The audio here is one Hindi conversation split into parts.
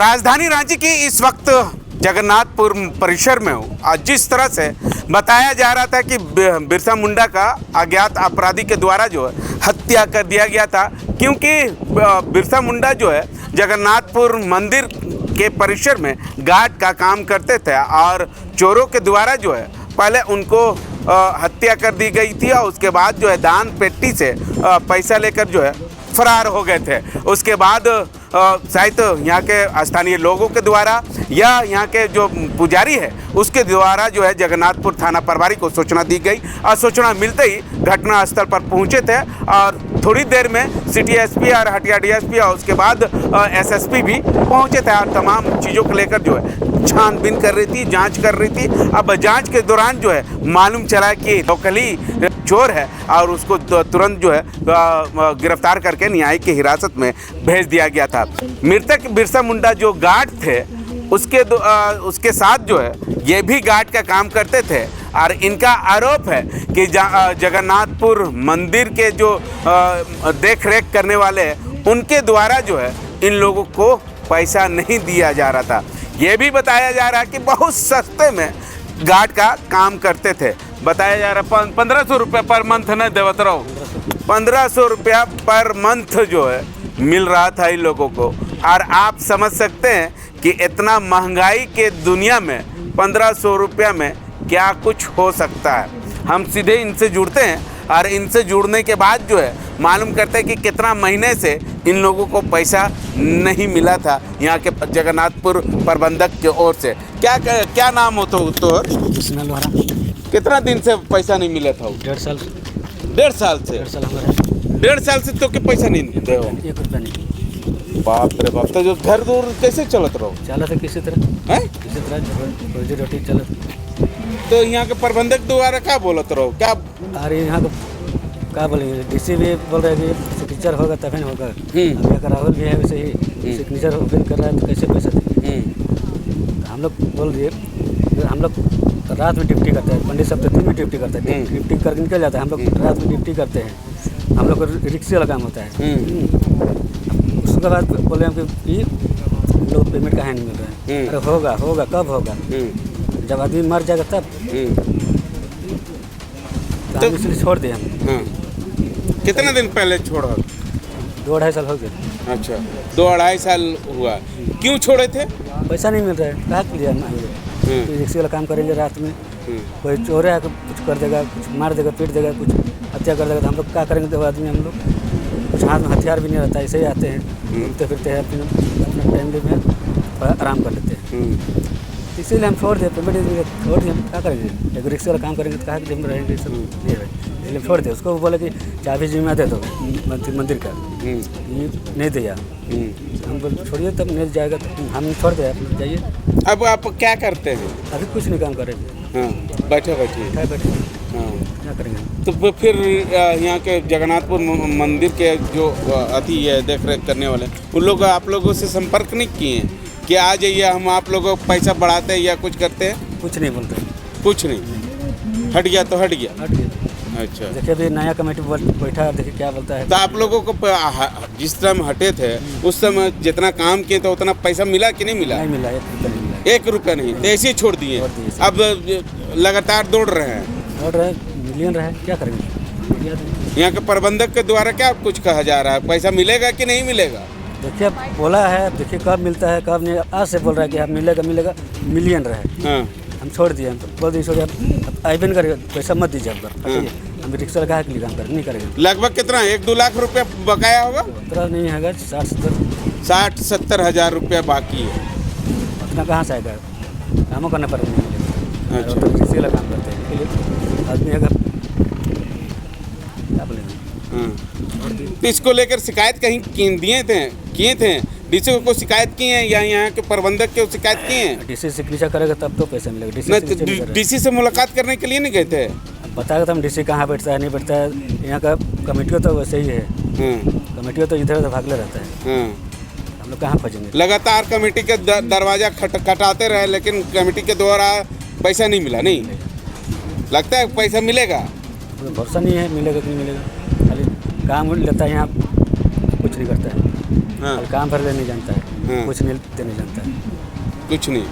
राजधानी रांची की इस वक्त जगन्नाथपुर परिसर में हूँ और जिस तरह से बताया जा रहा था कि बिरसा मुंडा का अज्ञात अपराधी के द्वारा जो है हत्या कर दिया गया था, क्योंकि बिरसा मुंडा जो है जगन्नाथपुर मंदिर के परिसर में गार्ड का काम करते थे और चोरों के द्वारा जो है पहले उनको हत्या कर दी गई थी और उसके बाद जो है दान पेटी से पैसा लेकर जो है फरार हो गए थे। उसके बाद शायद यहाँ के स्थानीय लोगों के द्वारा या यहाँ के जो पुजारी है उसके द्वारा जो है जगन्नाथपुर थाना प्रभारी को सूचना दी गई और सूचना मिलते ही घटनास्थल पर पहुँचे थे और थोड़ी देर में सिटी एसपी और हटिया डीएसपी और उसके बाद एसएसपी भी पहुँचे थे और तमाम चीज़ों को लेकर जो है छानबीन कर रही थी, जांच कर रही थी। अब जांच के दौरान जो है मालूम चला कि लोकली चोर है और उसको तुरंत जो है गिरफ्तार करके न्यायिक की हिरासत में भेज दिया गया था। मृतक बिरसा मुंडा जो गार्ड थे उसके साथ जो है ये भी गार्ड का काम करते थे और इनका आरोप है कि जगन्नाथपुर मंदिर के जो देख रेख करने वाले हैं उनके द्वारा जो है इन लोगों को पैसा नहीं दिया जा रहा था। ये भी बताया जा रहा है कि बहुत सस्ते में गार्ड का काम करते थे। बताया जा रहा है 1500 रुपये पर मंथ न देवत रहो, 1500 रुपया पर मंथ जो है मिल रहा था इन लोगों को। और आप समझ सकते हैं कि इतना महंगाई के दुनिया में 1500 रुपया में क्या कुछ हो सकता है। हम सीधे इनसे जुड़ते हैं और इनसे जुड़ने के बाद जो है मालूम करते हैं कि कितना महीने से इन लोगों को पैसा नहीं मिला था यहाँ के जगन्नाथपुर प्रबंधक की ओर से। क्या नाम हो तो कृष्णा लोहारा। कितना दिन से पैसा नहीं मिला था? 1.5 साल। 1.5 साल से? 1.5 साल हमारा। 1.5 साल से तो के पैसा नहीं दे हो? 1 रुपया नहीं। बाप रे बाप। तो जो घर दूर कैसे चलत रहो? चला था किसी तरह है? किसी तरह रोजी रोटी चलत। तो यहाँ के प्रबंधक द्वारा क्या बोलत रहो? क्या अरे यहाँ क्या बोलेंगे, डीसी भी बोल रहे हैं कि सिग्नेचर होगा तभी होगा। अब अगर राहुल भी है वैसे ही सिग्नेचर ओपन कर रहा है तो कैसे पैसा देंगे? हम लोग बोल दिए, हम लोग रात में ड्यूटी करते हैं, पंडित सब तो दिन में ड्यूटी करते हैं, ड्यूटी करके निकल जाता है। हम लोग रात में ड्यूटी करते हैं, हम लोग को रिक्शे वाला काम होता है। उसके बाद बोले हम कि लोग पेमेंट कहाँ नहीं मिल रहा है। अरे होगा होगा, कब होगा? जब आदमी मर जाएगा तब। तो हम इसलिए छोड़ दिए हम। कितना दिन पहले छोड़ा? 2-2.5 साल हो गए। अच्छा, 2-2.5 साल हुआ। क्यों छोड़े थे? पैसा नहीं मिल रहा है, कहाँ के लिए रिक्शे वाला काम करेंगे रात में, कोई चोर है कुछ कर देगा, कुछ मार देगा, पीट देगा, कुछ हत्या कर देगा, तो हम लोग क्या करेंगे? 2 आदमी हम लोग, कुछ हाथ में हथियार भी नहीं रहता, ऐसे ही आते हैं, घूमते फिरते हैं, अपना फैमिली में थोड़ा आराम कर लेते हैं। इसीलिए हम छोड़ दिए, पेमेंट छोड़ दिए। हम क्या करेंगे? एक रिक्शे वाला काम करेंगे तो कहाँ के हम रहेंगे? सब नहीं है, इसलिए छोड़ दिया। उसको बोले कि चाबी जिम्मा दे दो मंदिर का, ये नहीं दिया। हम बोले छोड़िए, तब नहीं जाएगा तो हम छोड़ दिया, आप जाइए। अब आप क्या करते हैं? अभी कुछ नहीं काम करेंगे। बैठे क्या करेंगे? तो फिर यहाँ के जगन्नाथपुर मंदिर के जो अति है देख रेख करने वाले उन लोग आप लोगों से संपर्क नहीं किए हैं कि आ जाइए हम आप लोगों को पैसा बढ़ाते हैं या कुछ करते हैं? कुछ नहीं बोलते। कुछ नहीं, हट गया तो हट गया। अच्छा, देखिए अभी नया कमेटी बैठा, देखिए क्या बोलता है। तो आप लोगों को जिस समय हटे थे उस समय जितना काम किए तो उतना पैसा मिला कि नहीं मिला? नहीं मिला, 1 रुपया नहीं मिला। 1 रुपया नहीं, तो ऐसे ही छोड़ दिए। अब लगातार दौड़ रहे हैं। मिलियन रहे, क्या करेंगे? यहाँ के प्रबंधक के द्वारा क्या कुछ कहा जा रहा है? पैसा मिलेगा कि नहीं मिलेगा? देखिए बोला है, देखिए कब मिलता है कब नहीं। आज से बोल रहा है कि अब मिलेगा, मिलियन रहे। हम छोड़ दिए, हम बोल दिए छोड़िए, अब आइबे नहीं करेगा, पैसा मत दीजिए। हम रिक्शा लगा के लिए काम करें, नहीं करेंगे। लगभग कितना 1-2 लाख रुपया बकाया होगा? उतना नहीं है, 60-70 हज़ार रुपया बाकी है। उतना कहाँ से आएगा? कामों करना पड़ेगा। अच्छा, रिक्शे वाला काम करते हैं, इसलिए आदमी अगर क्या बोलेंगे। तो इसको लेकर शिकायत कहीं किए थे डीसी को शिकायत की है या यहाँ के प्रबंधक के शिकायत की है? डीसी सिग्नेचर करेगा तब तो पैसा मिलेगा। डीसी से मुलाकात करने के लिए नहीं गए थे? बताएगा तो हम डीसी कहाँ बैठता है नहीं बैठता है। यहाँ का कमेटियों तो वैसे ही है, कमेटियों तो इधर उधर भागले रहता है। हम लोग कहाँ खोजेंगे? लगातार कमेटी के दरवाजा खटाते रहे लेकिन कमेटी के द्वारा पैसा नहीं मिला। नहीं लगता है पैसा मिलेगा? भरोसा नहीं है मिलेगा कि नहीं मिलेगा। खाली काम लेता है, यहाँ कुछ नहीं करता है। काम भर ले नहीं जानता है। कुछ नहीं देने जानता है। कुछ नहीं।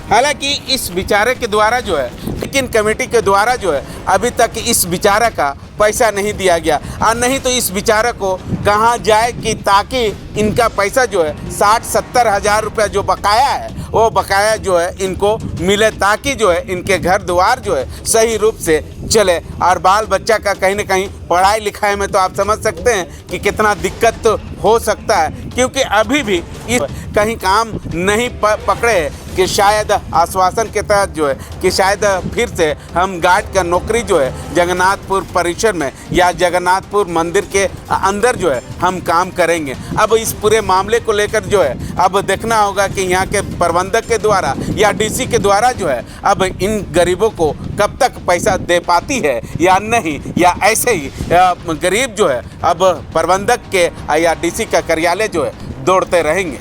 हालांकि इस बेचारे के द्वारा जो है, लेकिन कमेटी के द्वारा जो है अभी तक इस बेचारा का पैसा नहीं दिया गया, और नहीं तो इस बेचारे को कहाँ जाए कि ताकि इनका पैसा जो है 60-70 हज़ार रुपया जो बकाया है वो बकाया जो है इनको मिले, ताकि जो है इनके घर द्वार जो है सही रूप से चले, और बाल बच्चा का कहीं ना कहीं पढ़ाई लिखाई में तो आप समझ सकते हैं कि कितना दिक्कत तो हो सकता है, क्योंकि अभी भी इस कहीं काम नहीं पकड़े कि शायद आश्वासन के तहत जो है कि शायद फिर से हम गार्ड का नौकरी जो है जगन्नाथपुर परिसर में या जगन्नाथपुर मंदिर के अंदर जो है हम काम करेंगे। अब इस पूरे मामले को लेकर जो है अब देखना होगा कि यहाँ के प्रबंधक के द्वारा या डीसी के द्वारा जो है अब इन गरीबों को कब तक पैसा दे पाती है या नहीं, या ऐसे ही गरीब जो है अब प्रबंधक के या डीसी का कार्यालय जो है दौड़ते रहेंगे।